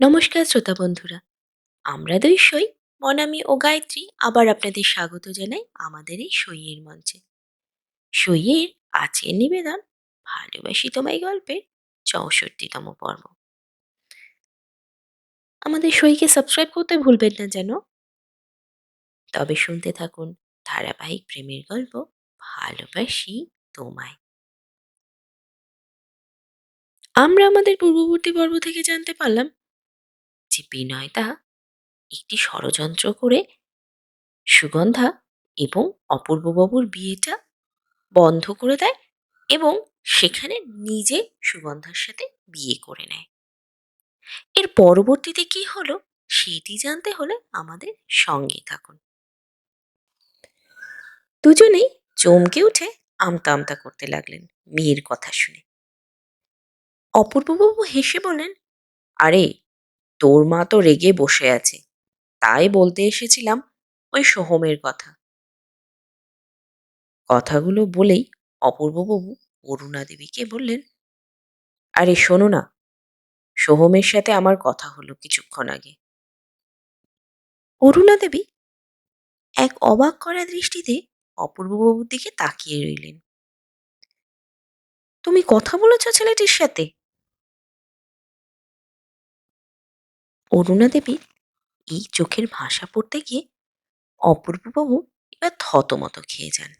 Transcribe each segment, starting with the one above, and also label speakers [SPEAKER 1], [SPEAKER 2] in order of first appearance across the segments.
[SPEAKER 1] নমস্কার শ্রোতা বন্ধুরা, আমরা দুই সই মনামি ও গায়ত্রী আবার আপনাদের স্বাগত জানাই আমাদের এই সইয়ের মঞ্চে। সইয়ের আজকের নিবেদন ভালোবাসি তোমায় গল্পের ৬৪তম পর্ব। আমাদের সইকে সাবস্ক্রাইব করতে ভুলবেন না যেন। তবে শুনতে থাকুন ধারাবাহিক প্রেমের গল্প ভালোবাসি তোমায়। আমরা আমাদের পূর্ববর্তী পর্ব থেকে জানতে পারলাম যে বিনয়দা একটি ষড়যন্ত্র করে সুগন্ধা এবং অপূর্ববাবুর বিয়েটা বন্ধ করে দেয় এবং সেখানে নিজে সুগন্ধার সাথে বিয়ে করে নেয়। এর পরবর্তীতে কি হলো সেটি জানতে হলে আমাদের সঙ্গে থাকুন। দুজনেই চমকে উঠে আমতা আমতা করতে লাগলেন মেয়ের কথা শুনে। অপূর্ববাবু হেসে বলেন, আরে তোর মা তো রেগে বসে আছে, তাই বলতে এসেছিলাম ওই সোহমের কথা। কথাগুলো বলেই অপূর্ববাবু অরুণা দেবীকে বললেন, আরে শোনো না, সোহমের সাথে আমার কথা হলো কিছুক্ষণ আগে। অরুণা দেবী এক অবাক করা দৃষ্টিতে অপূর্ববাবুর দিকে তাকিয়ে রইলেন। তুমি কথা বলেছ ছেলেটির সাথে? অরুণা দেবী এই চোখের ভাষা পড়তে গিয়ে অপূর্ববাবু এবার থতমত খেয়ে যান।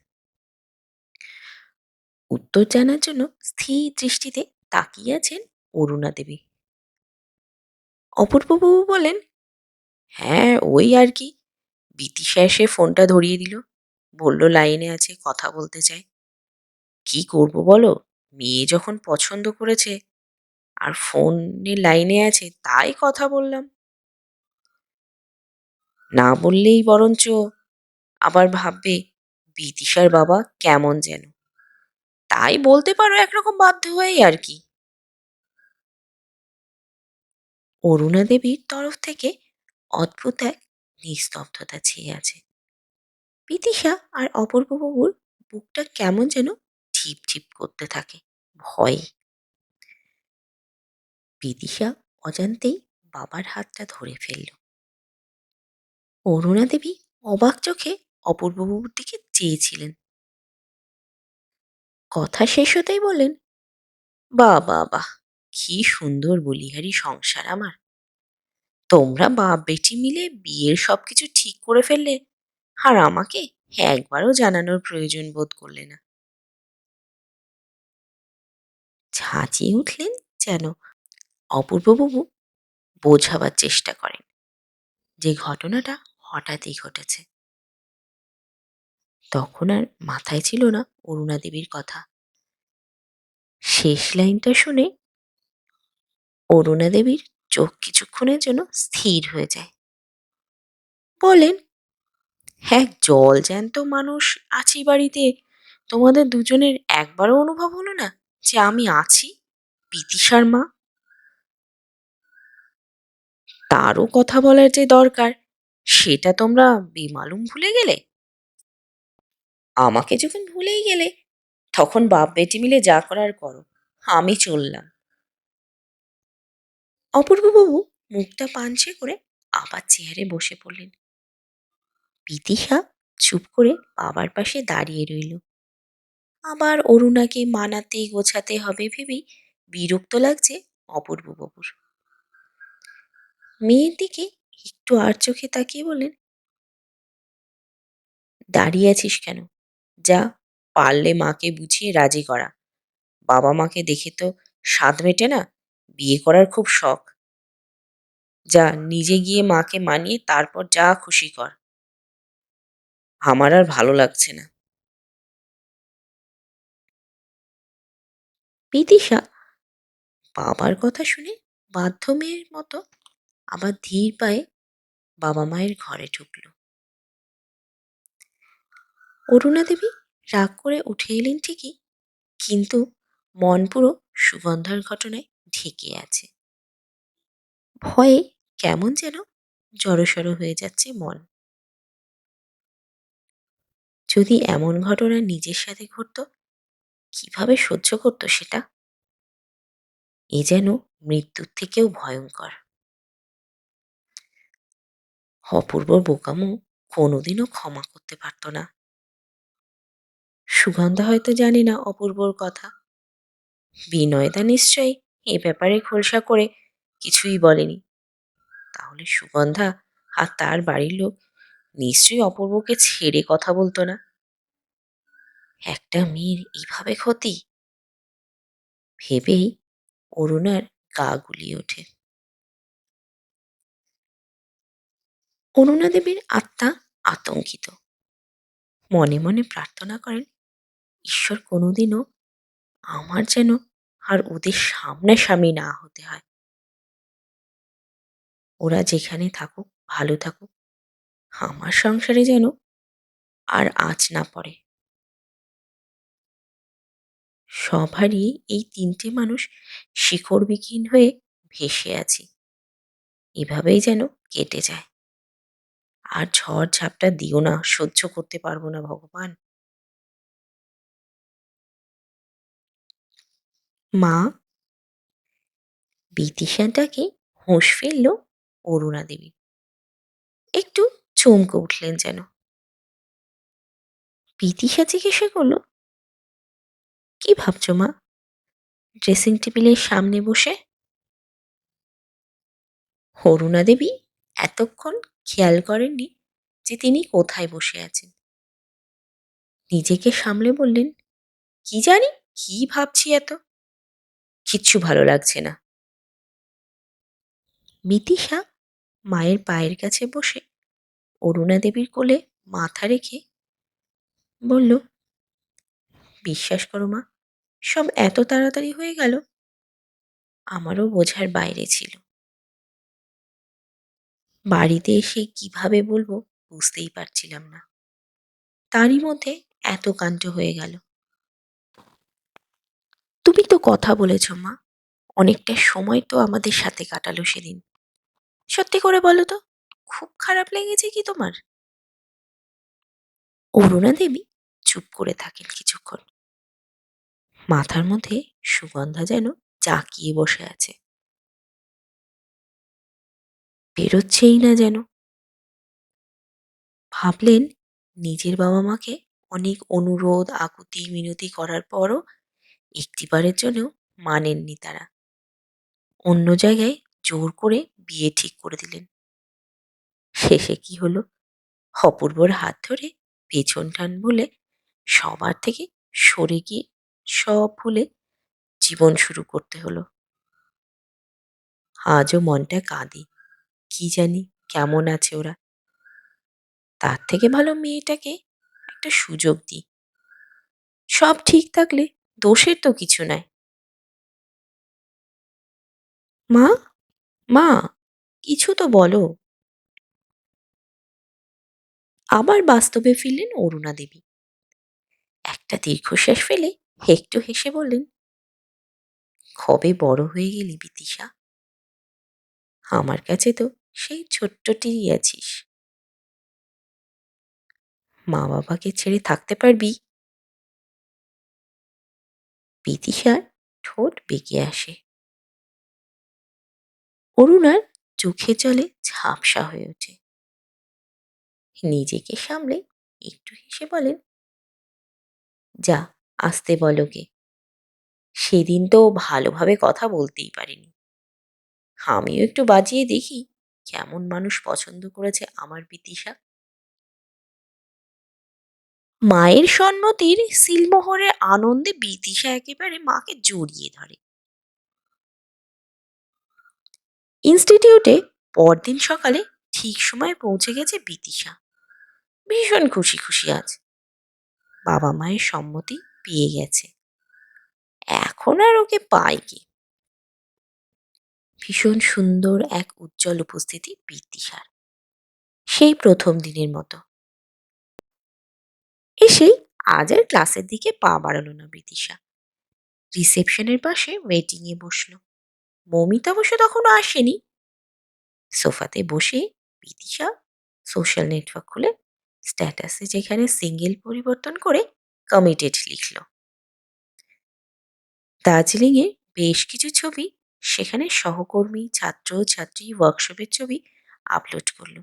[SPEAKER 1] উত্তর জানার জন্য স্থির দৃষ্টিতে তাকিয়ে আছেন অরুণা দেবী। অপূর্ববাবু বলেন, হ্যাঁ ওই আর কি, বিতিশা এসে ফোনটা ধরিয়ে দিল, বলল লাইনে আছে, কথা বলতে চায়। কি করব বলো, মেয়ে যখন পছন্দ করেছে আর ফোনে লাইনে আছে তাই কথা বললাম। না বললেই বরঞ্চ আবার ভাববে বিদিশার বাবা কেমন যেন, তাই বলতে পারো একরকম বাধ্য হয়েই আর কি। অরুণা দেবীর তরফ থেকে অদ্ভুত এক নিস্তব্ধতা ছেয়ে আছে। বিদিশা আর অপূর্ববাবুর বুকটা কেমন যেন ঠিপ ঠিপ করতে থাকে ভয়ে। বিদিশা অজান্তেই বাবার হাতটা ধরে ফেলল। অরুণা দেবী অবাক চোখে অপূর্ববাবুর দিকে চেয়েছিলেন। কথা শেষ হতেই বললেন, বাহ বাহ বাহ, কি সুন্দর বলিহারি সংসার আমার। তোমরা বাপ বেটি মিলে বিয়ের সবকিছু ঠিক করে ফেললে, আর আমাকে একবারও জানানোর প্রয়োজন বোধ করলে না। ঝাঁচিয়ে উঠলেন যেন। অপূর্ববাবু বোঝাবার চেষ্টা করেন যে ঘটনাটা হঠাৎই ঘটেছে। তখন আর মাথায় ছিল না অরুণা দেবীর কথা। শেষ লাইনটা শুনে অরুণা দেবীর চোখ কিছুক্ষণের জন্য স্থির হয়ে যায়। বলেন, হ্যাঁ জল জ্যান্ত মানুষ আছি বাড়িতে, তোমাদের দুজনের একবারও অনুভব হলো না যে আমি আছি, বিতিশার মা? তারও কথা বলার যে দরকার সেটা তোমরা বেমালুম ভুলে গেলে। আমাকে যখন ভুলেই গেলে তখন বাপ বেটি মিলে যা করার করো, আমি চললাম। অপূর্ববাবু মুখটা পাঞ্চে করে আবার চেয়ারে বসে পড়লেন। বিদিশা চুপ করে বাবার পাশে দাঁড়িয়ে রইল। আবার অরুণাকে মানাতে গোছাতে হবে ভেবেই বিরক্ত লাগছে অপূর্ববাবুর। মেয়ের দিকে একটু আর চোখে তাকিয়ে বললেন, দাঁড়িয়ে আছিস কেন? যা, পারলে মাকে বুঝিয়ে রাজি করা। বাবা মাকে দেখে তো স্বাদ মেটে না, বিয়ে করার খুব শখ। যা, নিজে গিয়ে মাকে মানিয়ে তারপর যা খুশি কর। আমার আর ভালো লাগছে না। বিদিশা বাবার কথা শুনে বাধ্য মেয়ের মতো আবার ধীর পায়ে বাবা মায়ের ঘরে ঢুকল। অরুণা দেবী রাগ করে উঠে এলেন ঠিকই, কিন্তু মন পুরো সুগন্ধার ঘটনায় ঢেকে আছে। ভয়ে কেমন যেন জড়সড় হয়ে যাচ্ছে মন। যদি এমন ঘটনা নিজের সাথে ঘটতো, কিভাবে সহ্য করতো সেটা? এ যেন মৃত্যুর থেকেও ভয়ঙ্কর। অপূর্বর বোকামো কোনোদিনও ক্ষমা করতে পারত না। সুগন্ধা হয়তো জানে না অপূর্বর কথা। বিনয়দা নিশ্চয়ই এ ব্যাপারে খোলসা করে কিছুই বলেনি। তাহলে সুগন্ধা আর তার বাড়ির লোক নিশ্চয়ই অপূর্বকে ছেড়ে কথা বলতো না। একটা মেয়ের এইভাবে ক্ষতি ভেবেই অরুণার গা গুলিয়ে ওঠে। অরুণা দেবীর আত্মা আতঙ্কিত। মনে মনে প্রার্থনা করেন, ঈশ্বর কোনোদিনও আমার যেন আর ওদের সামনাসামনি না হতে হয়। ওরা যেখানে থাকুক ভালো থাকুক, আমার সংসারে যেন আর আঁচ না পড়ে। সব হারিয়ে এই তিনটে মানুষ শিকড়বিহীন হয়ে ভেসে আছি, এভাবেই যেন কেটে যায়। আর ঝড় ঝাপটা দিও না, সহ্য করতে পারবো না ভগবান। মা, বিদিশাটাকে হুঁশ ফিরল অরুণা দেবী। একটু চমকে উঠলেন যেন। বিদিশা জিজ্ঞাসা করলো, কি ভাবছো মা? ড্রেসিং টেবিলের সামনে বসে। অরুণা দেবী এতক্ষণ খেয়াল করেননি যে তিনি কোথায় বসে আছেন। নিজেকে সামলে বললেন, কি জানি কি ভাবছি, এত কিচ্ছু ভালো লাগছে না। বিদিশা মায়ের পায়ের কাছে বসে অরুণা দেবীর কোলে মাথা রেখে বলল, বিশ্বাস করো মা, সব এত তাড়াতাড়ি হয়ে গেল, আমারও বোঝার বাইরে ছিল। বাড়িতে এসে কিভাবে বলবো বুঝতেই পারছিলাম না, তারই মধ্যে এত কাণ্ড হয়ে গেল। তুমি তো কথা বলেছ মা, অনেকটা সময় তো আমাদের সাথে কাটালো সেদিন। সত্যি করে বলো তো, খুব খারাপ লেগেছে কি তোমার? অরুণা দেবী চুপ করে থাকেন কিছুক্ষণ। মাথার মধ্যে সুগন্ধা যেন জাঁকিয়ে বসে আছে, বেরোচ্ছেই না যেন। ভাবলেন, নিজের বাবা মাকে অনেক অনুরোধ আকুতি মিনতি করার পরও একটিবারের জন্যও মানেননি তারা। অন্য জায়গায় জোর করে বিয়ে ঠিক করে দিলেন। শেষে কি হলো? অপূর্বর হাত ধরে পেছন টান বলে সবার থেকে সরে গিয়ে সব ভুলে জীবন শুরু করতে হলো। আজও মনটা কাঁদে, কি জানি কেমন আছে ওরা। তার থেকে ভালো মেয়েটাকে একটা সুযোগ দিই। সব ঠিক থাকলে দোষের তো কিছু নাই। মা, মা, কিছু তো বলো। আবার বাস্তবে ফিরলেন অরুণা দেবী। একটা দীর্ঘশ্বাস ফেলে একটু হেসে বললেন, কবে বড় হয়ে গেলি বিদিশা? আমার কাছে তো সেই ছোট্টটিই আছিস। মা বাবাকে ছেড়ে থাকতে পারবি? বিদিশার ঠোঁট বেঁকে আসে। অরুণার চোখে জলে ঝাপসা হয়ে ওঠে। নিজেকে সামলে একটু হেসে বলেন, যা, আসতে বলোকে। সেদিন তো ভালোভাবে কথা বলতেই পারিনি। আমিও একটু বাজিয়ে দেখি কেমন মানুষ পছন্দ করেছে আমার বিদিশা। মায়ের সম্মতির সিলমোহরের আনন্দে বিদিশা একেবারে মাকে জড়িয়ে ধরে। ইনস্টিটিউটে পরদিন সকালে ঠিক সময়ে পৌঁছে গেছে বিদিশা। ভীষণ খুশি খুশি আজ। বাবা মায়ের সম্মতি পেয়ে গেছে, এখন আর ওকে পায় কি। ভীষণ সুন্দর এক উজ্জ্বল উপস্থিতি বিদিশার, সেই প্রথম দিনের মতো। এসেই আজ আর ক্লাসের দিকে পা বাড়ালো না বিদিশা। রিসেপশনের পাশে ওয়েটিং এ বসলো। মৌমিতা অবশ্য তখনও আসেনি। সোফাতে বসে বিদিশা সোশ্যাল নেটওয়ার্ক খুলে স্ট্যাটাসে যেখানে সিঙ্গেল পরিবর্তন করে কমিটেড লিখল। দার্জিলিং এর বেশ কিছু ছবি সেখানে সহকর্মী ছাত্র ছাত্রী ওয়ার্কশপের ছবি আপলোড করলো।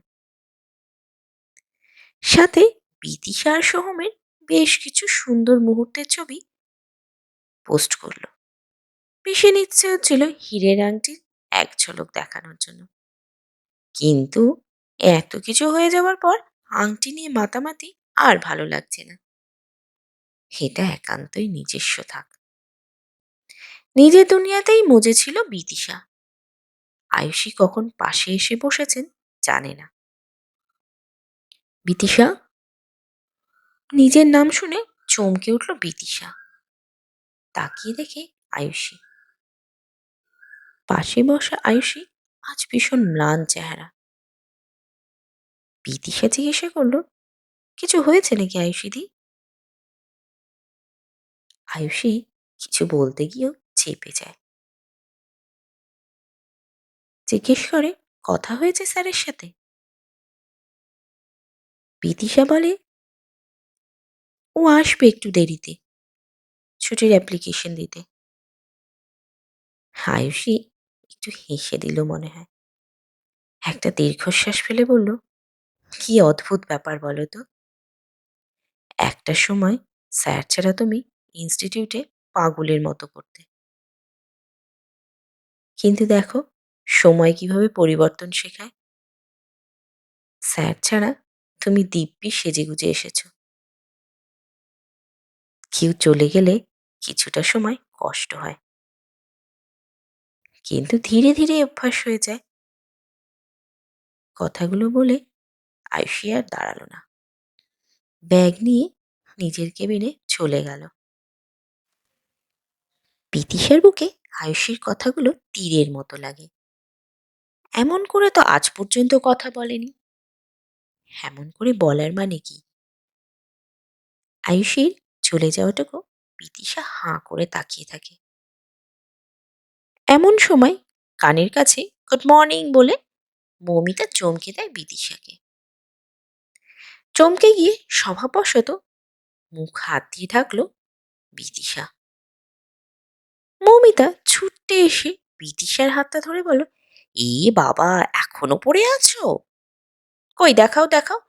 [SPEAKER 1] সাথে বিদিশা আর সোহমের বেশ কিছু সুন্দর মুহূর্তের ছবি পোস্ট করলো। ভীষণ ইচ্ছে হচ্ছিল হীরের আংটির এক ঝলক দেখানোর জন্য, কিন্তু এত কিছু হয়ে যাওয়ার পর আংটি নিয়ে মাতামাতি আর ভালো লাগছে না। এটা একান্তই নিজস্ব থাক। নিজের দুনিয়াতেই মজে ছিল বিদিশা। আয়ুষী কখন পাশে এসে বসেছেন জানে না। বিদিশা, নিজের নাম শুনে চমকে উঠল বিদিশা। তাকিয়ে দেখে আয়ুষী। পাশে বসা আয়ুষী আজ ভীষণ ম্লান চেহারা। বিদিশা জিজ্ঞাসা করলো, কিছু হয়েছে নাকি আয়ুষীদি? আয়ুষী কিছু বলতে গিয়েও চেপে যায়। জিজ্ঞেস করে, কথা হয়েছে স্যারের সাথে? বিদিশা বলে, ও আসবে একটু দেরিতে ছুটির অ্যাপ্লিকেশন দিতে। আয়ুষী একটু হেসে দিল মনে হয়। একটা দীর্ঘশ্বাস ফেলে বলল, কি অদ্ভুত ব্যাপার বলো তো। একটা সময় স্যার ছাড়া তুমি ইনস্টিটিউটে পাগলের মতো করতে, কিন্তু দেখো সময় কিভাবে পরিবর্তন শেখায়। স্যার ছাড়া তুমি দিব্যি সেজেগুজে এসেছো। কেউ চলে গেলে কিছুটা সময় কষ্ট হয়, কিন্তু ধীরে ধীরে অভ্যাস হয়ে যায়। কথাগুলো বলে আয়ুষী আর দাঁড়ালো না। ব্যাগ নিয়ে নিজের কেবিনে চলে গেল। বিদিশার বুকে আয়ুষীর কথাগুলো তীরের মতো লাগে। এমন করে তো আজ পর্যন্ত কথা বলেনি। এমন করে বলার মানে কি? আয়ুষীর চলে যাওয়াটুকু বিদিশা হাঁ করে তাকিয়ে থাকে। এমন সময় কানের কাছে গুড মর্নিং বলে মৌমিতা চমকে দেয় বিদিশাকে। চমকে গিয়ে স্বভাববশত মুখ হাত দিয়ে ঢাকলো বিদিশা। মৌমিতা ছুটতে এসে বিদিশার হাতটা ধরে বলল, এ বাবা, এখনো পড়ে আছো? কই দেখাও দেখাও,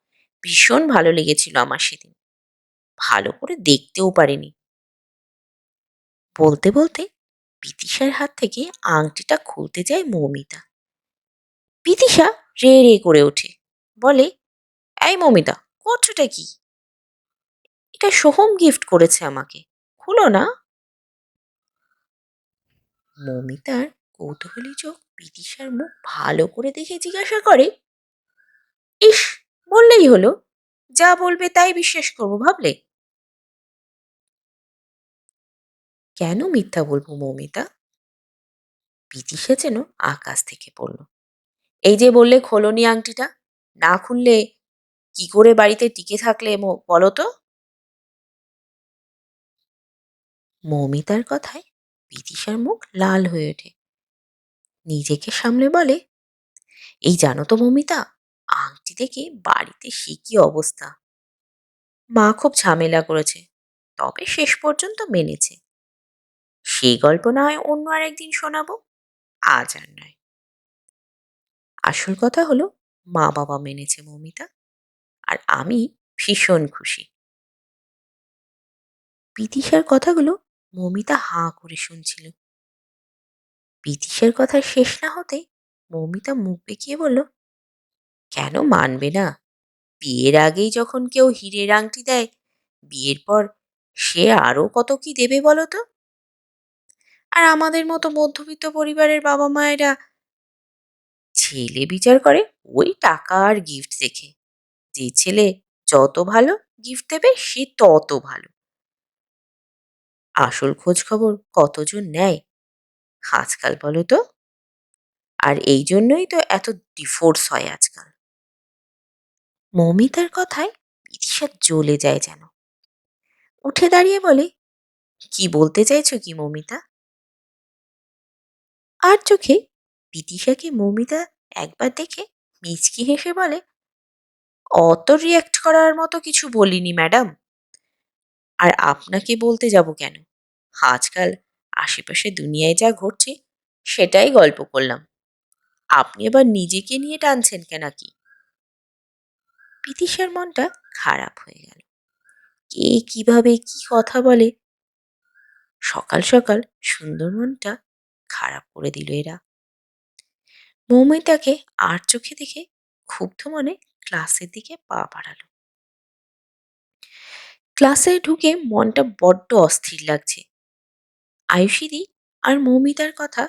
[SPEAKER 1] ভীষণ ভালো লেগেছিল আমার সেদিন, ভালো করে দেখতেও পারিনি। বলতে বলতে বিদিশার হাত থেকে আংটিটা খুলতে যায় মৌমিতা। বিদিশা রে রে করে ওঠে, বলে, এই মৌমিতা, করছোটা কি? এটা সোহম গিফট করেছে আমাকে, খুলো না। মৌমিতার কৌতূহলী চোখ বিদিশার মুখ ভালো করে দেখে জিজ্ঞাসা করে, ইস, বললেই হলো, যা বলবে তাই বিশ্বাস করবো ভাবলে? কেন মিথ্যা বলবো মৌমিতা? বিদিশা যেন আকাশ থেকে পড়ল। এই যে বললে খোলনি আংটিটা, না খুললে কি করে বাড়িতে টিকে থাকলে বলো তো? মৌমিতার কথায় বিদিশার মুখ লাল হয়ে ওঠে। নিজেকে সামলে বলে, এই জানো তো মৌমিতা, আংটি দেখে বাড়িতে সে কি অবস্থা। মা খুব ঝামেলা করেছে, তবে শেষ পর্যন্ত মেনেছে। সেই গল্প না হয় অন্য আর একদিন শোনাবো, আজ আর নয়। আসল কথা হলো, মা বাবা মেনেছে মৌমিতা, আর আমি ভীষণ খুশি। বিদিশার কথাগুলো মৌমিতা হাঁ করে শুনছিল। বিদিশার কথা শেষ না হতে মৌমিতা মুখ বেঁকিয়ে বলল, কেন মানবে না? বিয়ের আগেই যখন কেউ হীরের আংটি দেয়, বিয়ের পর সে আরো কত কি দেবে বলো তো। আর আমাদের মতো মধ্যবিত্ত পরিবারের বাবা মায়েরা ছেলে বিচার করে ওই টাকা আর গিফট দেখে। যে ছেলে যত ভালো গিফট দেবে সে তত ভালো। আসল খোঁজ খবর কতজন নেয় আজকাল বলো তো? আর এই জন্যই তো এত ডিভোর্স হয় আজকাল। মৌমিতার কথায় বিদিশা জ্বলে যায় যেন। উঠে দাঁড়িয়ে বলে, কি বলতে চাইছো কি মৌমিতা? আর চোখে বিদিশাকে মৌমিতা একবার দেখে মিচকি হেসে বলে, অত রিয়্যাক্ট করার মতো কিছু বলিনি ম্যাডাম। আর আপনাকে বলতে যাব কেন? আজকাল আশেপাশে দুনিয়ায় যা ঘটছে সেটাই গল্প করলাম। আপনি আবার নিজেকে নিয়ে টানছেন কেন কি? বিদিশার মনটা খারাপ হয়ে গেল। কে কিভাবে কি কথা বলে, সকাল সকাল সুন্দর মনটা খারাপ করে দিল এরা। মৌমিতাকে আর চোখে দেখে ক্ষুব্ধ মনে ক্লাসের দিকে পা বাড়ালো। ক্লাসে ঢুকে মনটা বড্ড অস্থির লাগছে। আয়ুষিদি আর মৌমিতার কথা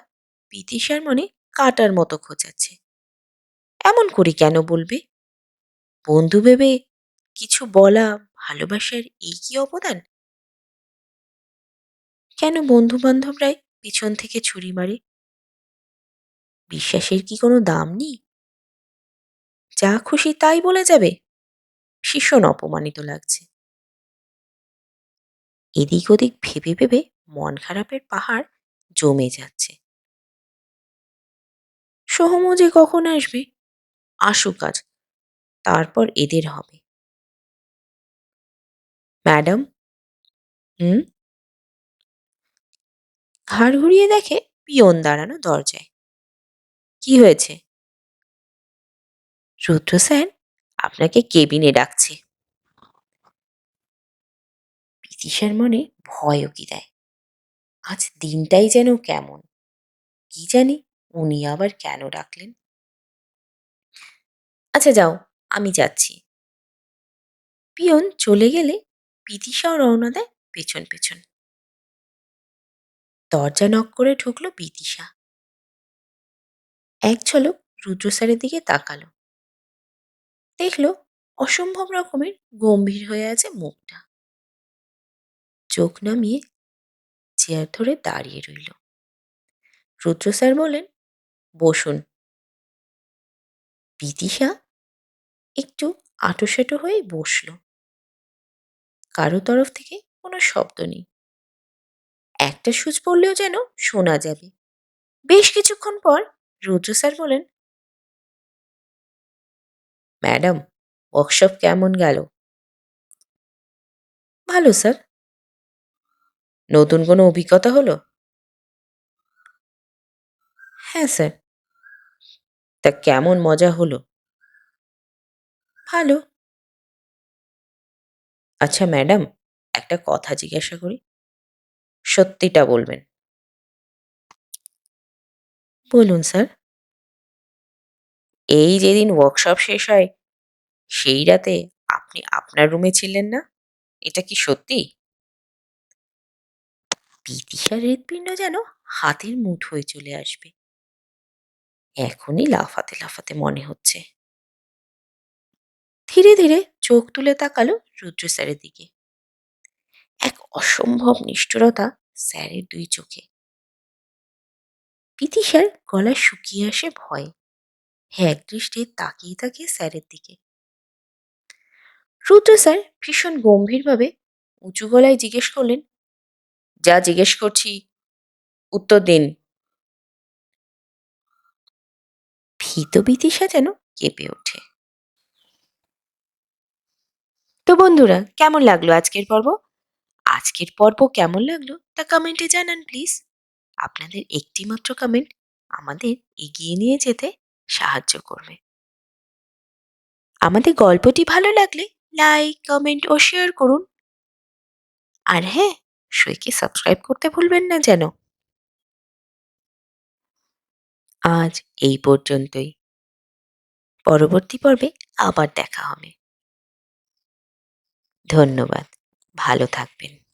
[SPEAKER 1] বিদিশার মনে কাটার মতো খোঁচাচ্ছে। এমন করে কেন বলবে? বন্ধু ভেবে কিছু বলা ভালোবাসার এই কি অবদান? কেন বন্ধু বান্ধবরাই পিছন থেকে ছুরি মারে? বিশ্বাসের কি কোনো দাম নেই? যা খুশি তাই বলে যাবে? ভীষণ অপমানিত লাগছে। এদিক ওদিক ভেবে ভেবে মন খারাপের পাহাড় জমে যাচ্ছে। সোহমও যে কখন আসবে? আসুক আজ, তারপর এদের হবে। ম্যাডাম। হুম। ঘাড় ঘুরিয়ে দেখে পিয়ন দাঁড়ানো দরজায়। কি হয়েছে? রুদ্র স্যার আপনাকে কেবিনে ডাকছে। বিদিশার মনে ভয় উকি দেয়। আজ দিনটাই যেন কেমন। কি জানি উনি আবার কেন ডাকলেন। আচ্ছা যাও, আমি যাচ্ছি। পিয়ন চলে গেলে বিদিশাও রওনা দেয় পেছন পেছন। দরজা নক করে ঢুকলো বিদিশা। এক ঝলক রুদ্র স্যারের দিকে তাকালো। দেখলো অসম্ভব রকমের গম্ভীর হয়ে আছে মুখটা। চোখ নামিয়ে চেয়ার ধরে দাঁড়িয়ে রইল। রুদ্র স্যার বলেন, বসুন। বিদিশা একটু আঁটোসাঁটো হয়ে বসল। কারো তরফ থেকে কোনো শব্দ নেই। একটা সুচ পড়লেও যেন শোনা যাবে। বেশ কিছুক্ষণ পর রুদ্র স্যার বলেন, ম্যাডাম, ওয়ার্কশপ কেমন গেল? ভালো স্যার। নতুন কোনো অভিজ্ঞতা হলো? হ্যাঁ স্যার। তা কেমন মজা হলো? ভালো। আচ্ছা ম্যাডাম, একটা কথা জিজ্ঞাসা করি, সত্যিটা বলবেন। বলুন স্যার। এই যেদিন ওয়ার্কশপ শেষ হয় সেই রাতে আপনি আপনার রুমে ছিলেন না, এটা কি সত্যি? বিদিশার হৃৎপিণ্ড যেন হাতের মুঠোয় চলে আসবে। এখনই লাফাতে লাফাতে মনে হচ্ছে। ধীরে ধীরে চোখ তুলে তাকালো রুদ্র স্যারের দিকে। এক অসম্ভব নিষ্ঠুরতা স্যারের দুই চোখে। বিদিশার গলা শুকিয়ে আসে ভয়ে। এক দৃষ্টে তাকিয়ে তাকিয়ে স্যারের দিকে। রুদ্র স্যার ভীষণ গম্ভীরভাবে উঁচু গলায় জিজ্ঞেস করলেন, যা জিজ্ঞেস করছি উত্তর দিন। ভীত বিদিশা যেন কেঁপে ওঠে। তো বন্ধুরা, কেমন লাগলো আজকের পর্ব? আজকের পর্ব কেমন লাগলো তা কমেন্টে জানান প্লিজ। আপনাদের একটি মাত্র কমেন্ট আমাদের এগিয়ে নিয়ে যেতে সাহায্য করবে। আমাদের গল্পটি ভালো লাগলে লাইক, কমেন্ট ও শেয়ার করুন। আর হ্যাঁ, সইকে সাবস্ক্রাইব করতে ভুলবেন না যেন। আজ এই পর্যন্তই। পরবর্তী পর্বে আবার দেখা হবে। ধন্যবাদ। ভালো থাকবেন।